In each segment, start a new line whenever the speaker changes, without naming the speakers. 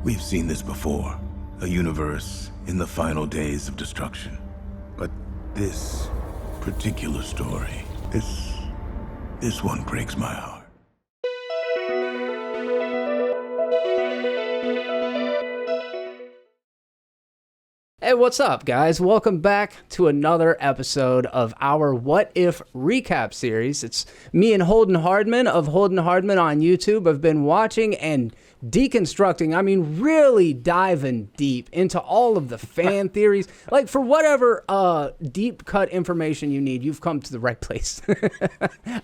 We've seen this before. A universe in the final days of destruction. But this particular story, this one breaks my heart.
Hey, what's up, guys? Welcome back to another episode of our What If recap series. It's me and Holden Hardman of Holden Hardman on YouTube. I've been watching and deconstructing, really diving deep into all of the fan theories. Like, for whatever deep cut information you need, you've come to the right place.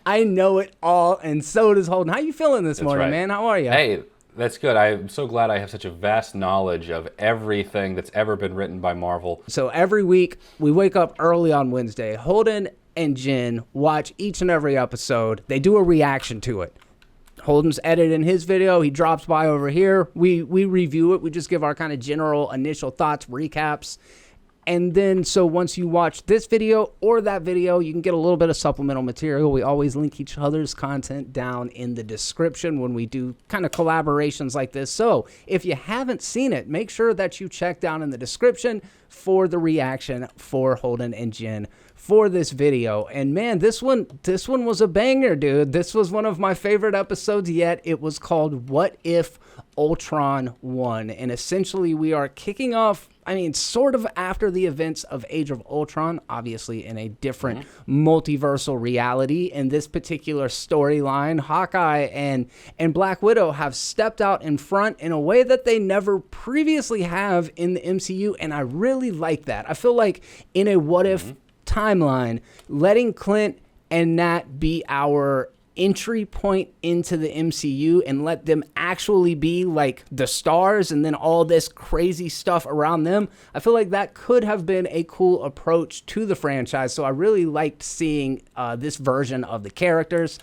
I know it all, and so does Holden. How you feeling this morning,
right,
man? How are you?
Hey, that's good. I'm so glad I have such a vast knowledge of everything that's ever been written by Marvel.
So every week, we wake up early on Wednesday. Holden and Jen watch each and every episode. They do a reaction to it. Holden's editing his video. He drops by over here. We review it. We just give our kind of general initial thoughts, recaps. And then, so once you watch this video or that video, you can get a little bit of supplemental material. We always link each other's content down in the description when we do kind of collaborations like this. So if you haven't seen it, make sure that you check down in the description for the reaction for Holden and Jen for this video. And man, this one was a banger, dude. This was one of my favorite episodes yet. It was called What If Ultron Won? And essentially we are kicking off, sort of after the events of Age of Ultron, obviously in a different multiversal reality. In this particular storyline, Hawkeye and Black Widow have stepped out in front in a way that they never previously have in the MCU, and I really like that. I feel like in a what if timeline, letting Clint and Nat be our entry point into the MCU and let them actually be like the stars and then all this crazy stuff around them, I feel like that could have been a cool approach to the franchise. So I really liked seeing this version of the characters.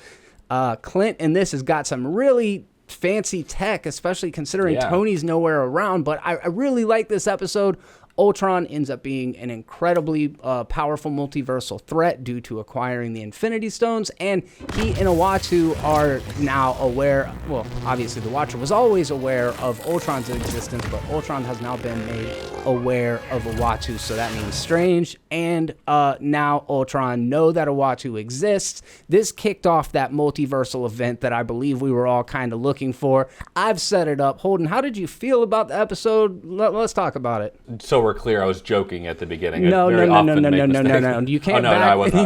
Clint in this has got some really fancy tech, especially considering Tony's nowhere around, but I really like this episode. Ultron ends up being an incredibly powerful multiversal threat due to acquiring the Infinity Stones, and he and Uatu are now aware, well, obviously the Watcher was always aware of Ultron's existence, but Ultron has now been made aware of Uatu, so that means Strange and now Ultron know that Uatu exists. This kicked off that multiversal event that I believe we were all kind of looking for. I've set it up. Holden, how did you feel about the episode? Let's talk about it.
So we're clear, I was joking at the beginning.
No. You can't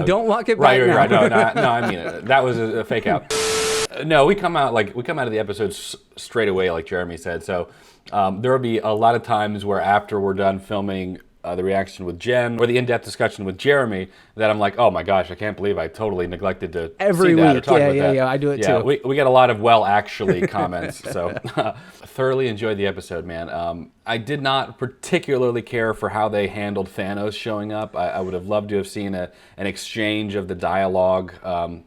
don't walk it back now.
Right. No, I mean it. That was a fake out. No, we come out of the episode straight away, like Jeremy said. So there will be a lot of times where after we're done filming the reaction with Jen or the in-depth discussion with Jeremy, that I'm like, oh my gosh, I can't believe I totally neglected to
every
see that
week.
or talk about that.
Yeah, I do it too.
We get a lot of actually comments. So thoroughly enjoyed the episode, man. I did not particularly care for how they handled Thanos showing up. I would have loved to have seen an exchange of the dialogue,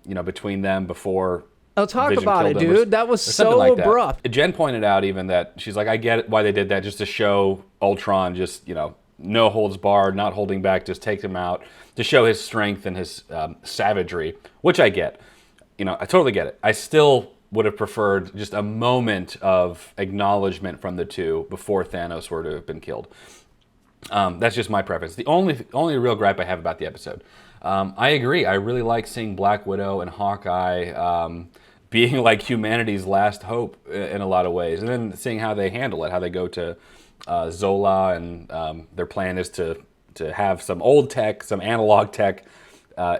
between them before.
I'll talk
Vision
about it, dude. That was so
like
abrupt.
Jen pointed out even that she's like, I get it, why they did that, just to show Ultron just, no holds barred, not holding back, just takes him out to show his strength and his savagery, which I get. I totally get it. I still would have preferred just a moment of acknowledgement from the two before Thanos were to have been killed. That's just my preference. The only real gripe I have about the episode. I agree. I really like seeing Black Widow and Hawkeye being like humanity's last hope in a lot of ways, and then seeing how they handle it, how they go to Zola, and their plan is to have some old tech, some analog tech,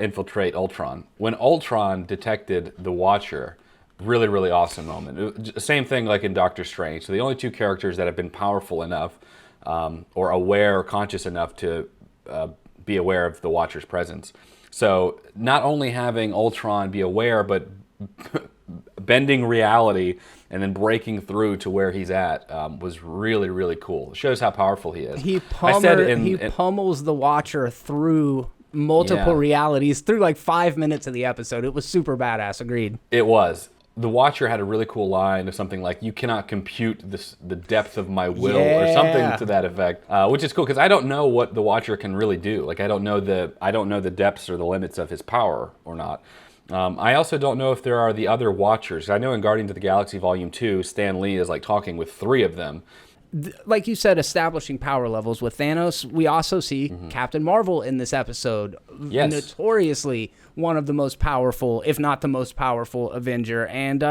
infiltrate Ultron. When Ultron detected the Watcher, really, really awesome moment. Same thing like in Doctor Strange. So the only two characters that have been powerful enough or aware or conscious enough to be aware of the Watcher's presence. So not only having Ultron be aware, but bending reality and then breaking through to where he's at was really, really cool. It shows how powerful he is.
He pummels the Watcher through multiple realities through like 5 minutes of the episode. It was super badass. Agreed.
It was. The Watcher had a really cool line of something like, "You cannot compute the depth of my will," or something to that effect, which is cool because I don't know what the Watcher can really do. Like I don't know the depths or the limits of his power or not. I also don't know if there are the other Watchers. I know in Guardians of the Galaxy Volume 2, Stan Lee is like talking with 3 of them,
like you said, establishing power levels with Thanos. We also see Captain Marvel in this episode.
Yes.
Notoriously one of the most powerful, if not the most powerful Avenger. And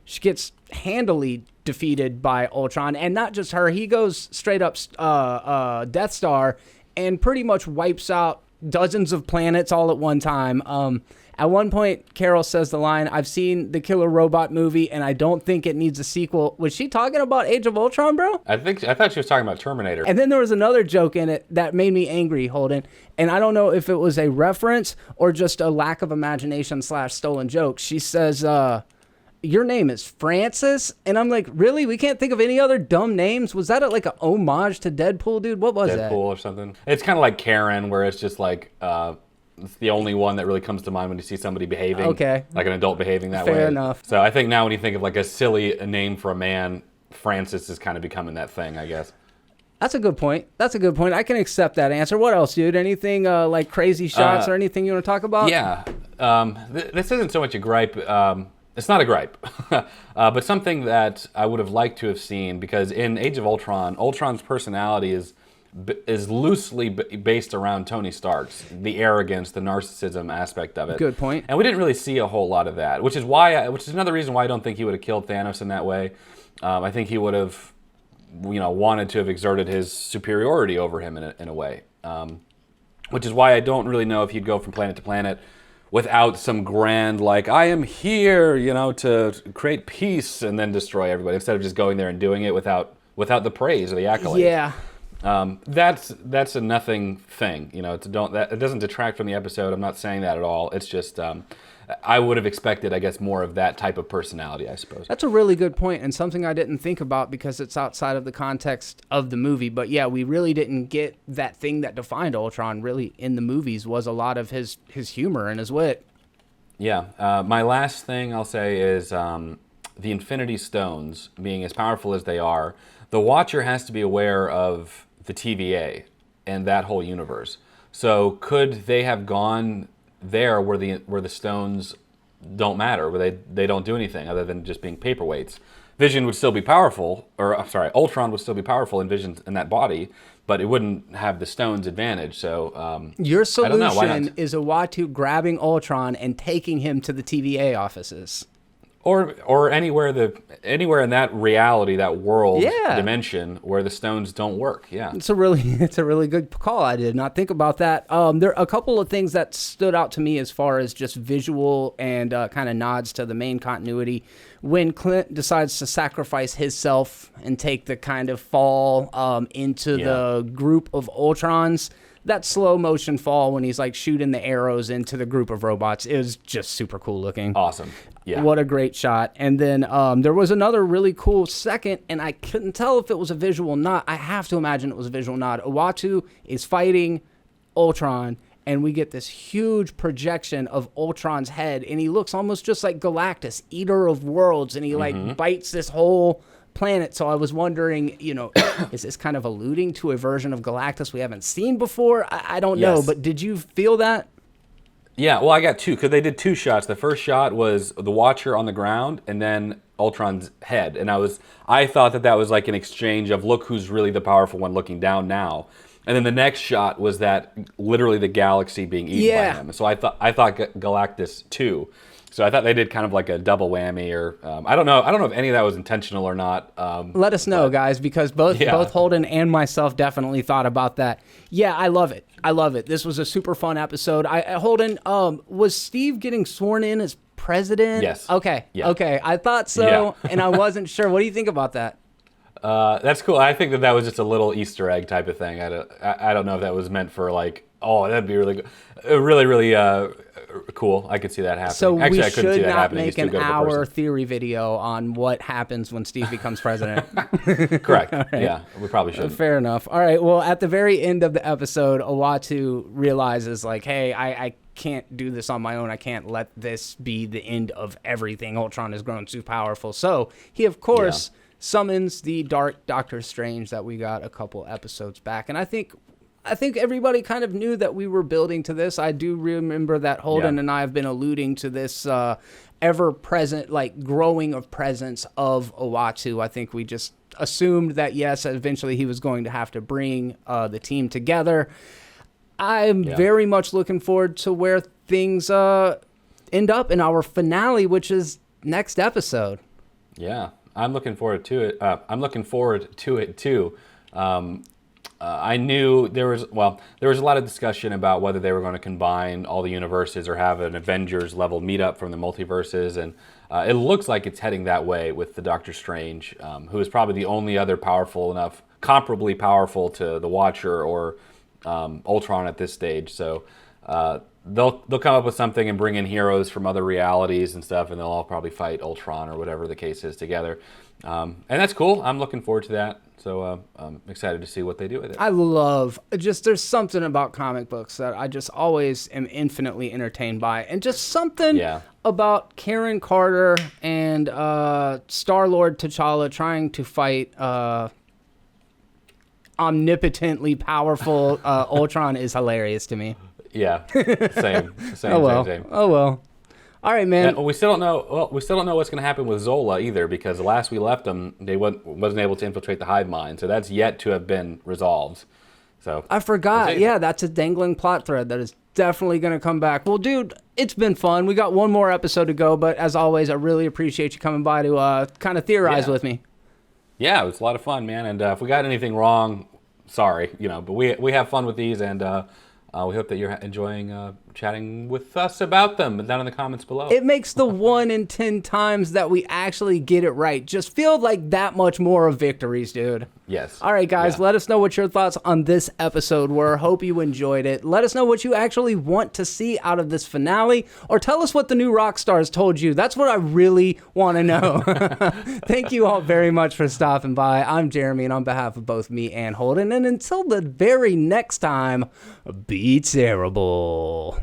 she gets handily defeated by Ultron. And not just her. He goes straight up Death Star and pretty much wipes out dozens of planets all at one time. At one point, Carol says the line, "I've seen the Killer Robot movie, and I don't think it needs a sequel." Was she talking about Age of Ultron, bro?
I thought she was talking about Terminator.
And then there was another joke in it that made me angry, Holden. And I don't know if it was a reference or just a lack of imagination / stolen joke. She says, "Your name is Francis?" And I'm like, really? We can't think of any other dumb names? Was that like an homage to Deadpool, dude? What was that?
Deadpool or something. It's kind of like Karen, where it's just like... it's the only one that really comes to mind when you see somebody behaving.
Okay.
Like an adult behaving that way.
Fair enough.
So I think now when you think of like a silly name for a man, Francis is kind of becoming that thing, I guess.
That's a good point. I can accept that answer. What else, dude? Anything like crazy shots or anything you want to talk about?
Yeah. This isn't so much a gripe. It's not a gripe. But something that I would have liked to have seen, because in Age of Ultron, Ultron's personality is loosely based around Tony Stark's, the arrogance, the narcissism aspect of it.
Good point.
And we didn't really see a whole lot of that, which is another reason why I don't think he would have killed Thanos in that way. I think he would have, wanted to have exerted his superiority over him in a way. Which is why I don't really know if he'd go from planet to planet without some grand, like, I am here, to create peace and then destroy everybody, instead of just going there and doing it without the praise or the accolades.
Yeah.
That's a nothing thing, it doesn't detract from the episode. I'm not saying that at all. It's just, I would have expected, I guess, more of that type of personality, I suppose.
That's a really good point, and something I didn't think about because it's outside of the context of the movie. But yeah, we really didn't get that thing that defined Ultron really in the movies, was a lot of his humor and his wit.
Yeah. My last thing I'll say is the Infinity Stones, being as powerful as they are, the Watcher has to be aware of the TVA and that whole universe. So could they have gone there where the stones don't matter, where they don't do anything other than just being paperweights? Vision would still be powerful, Ultron would still be powerful in Vision in that body, but it wouldn't have the stones advantage. So
your solution is Uatu grabbing Ultron and taking him to the TVA offices.
Or anywhere in that reality, that world dimension where the stones don't work. Yeah,
it's a really good call. I did not think about that. There are a couple of things that stood out to me as far as just visual and kind of nods to the main continuity. When Clint decides to sacrifice himself and take the kind of fall into the group of Ultrons. That slow motion fall when he's like shooting the arrows into the group of robots is just super cool looking.
Awesome. Yeah.
What a great shot. And then there was another really cool second, and I couldn't tell if it was a visual nod. I have to imagine it was a visual nod. Uatu is fighting Ultron, and we get this huge projection of Ultron's head, and he looks almost just like Galactus, eater of worlds, and he like bites this whole planet. So I was wondering, is this kind of alluding to a version of Galactus we haven't seen before? I don't know, but did you feel that?
Yeah, well, I got two, because they did two shots. The first shot was the Watcher on the ground, and then Ultron's head. And I thought that was like an exchange of, look who's really the powerful one looking down now. And then the next shot was that literally the galaxy being eaten by him. So I thought Galactus too. So I thought they did kind of like a double whammy, or I don't know if any of that was intentional or not.
Let us know, guys, because both Holden and myself definitely thought about that. Yeah, I love it. This was a super fun episode. Holden, was Steve getting sworn in as president?
Yes.
Okay.
Yeah.
Okay. I thought so, and I wasn't sure. What do you think about that?
That's cool. I think that was just a little Easter egg type of thing. I don't know if that was meant for like, oh, that'd be really good. Really, really cool. I could see that happening.
So
actually,
we
I couldn't see
should
that
not
happening.
make an hour theory video on what happens when Steve becomes president.
Correct. Right. Yeah, we probably should.
Fair enough. All right. Well, at the very end of the episode, Uatu realizes, like, hey, I can't do this on my own. I can't let this be the end of everything. Ultron has grown too powerful. So he, of course, summons the Dark Doctor Strange that we got a couple episodes back. And I think everybody kind of knew that we were building to this. I do remember that Holden and I have been alluding to this ever-present, like, growing of presence of Uatu. I think we just assumed that, yes, eventually he was going to have to bring the team together. I'm very much looking forward to where things end up in our finale, which is next episode.
Yeah, I'm looking forward to it. I'm looking forward to it too. I knew there was a lot of discussion about whether they were going to combine all the universes or have an Avengers level meetup from the multiverses, and it looks like it's heading that way with the Doctor Strange, who is probably the only other comparably powerful to the Watcher or Ultron at this stage. So they'll come up with something and bring in heroes from other realities and stuff, and they'll all probably fight Ultron or whatever the case is together. And that's cool. I'm looking forward to that. So I'm excited to see what they do with it.
I love there's something about comic books that I just always am infinitely entertained by. And just something about Karen Carter and Star-Lord T'Challa trying to fight omnipotently powerful Ultron is hilarious to me.
Yeah, same. Same.
Oh well. All right, man.
And we still don't know. Well, we still don't know what's going to happen with Zola either, because the last we left them, they wasn't able to infiltrate the hive mind. So that's yet to have been resolved. So
I forgot. Yeah, that's a dangling plot thread that is definitely going to come back. Well, dude, it's been fun. We got one more episode to go, but as always, I really appreciate you coming by to kind of theorize with me.
Yeah, it was a lot of fun, man. And if we got anything wrong, sorry, but we have fun with these, and we hope that you're enjoying chatting with us about them down in the comments below.
It makes the 1 in 10 times that we actually get it right just feel like that much more of victories, dude.
Yes.
All right, guys, let us know what your thoughts on this episode were. Hope you enjoyed it. Let us know what you actually want to see out of this finale, or tell us what the new rock stars told you. That's what I really want to know. Thank you all very much for stopping by. I'm Jeremy, and on behalf of both me and Holden, and until the very next time, be terrible.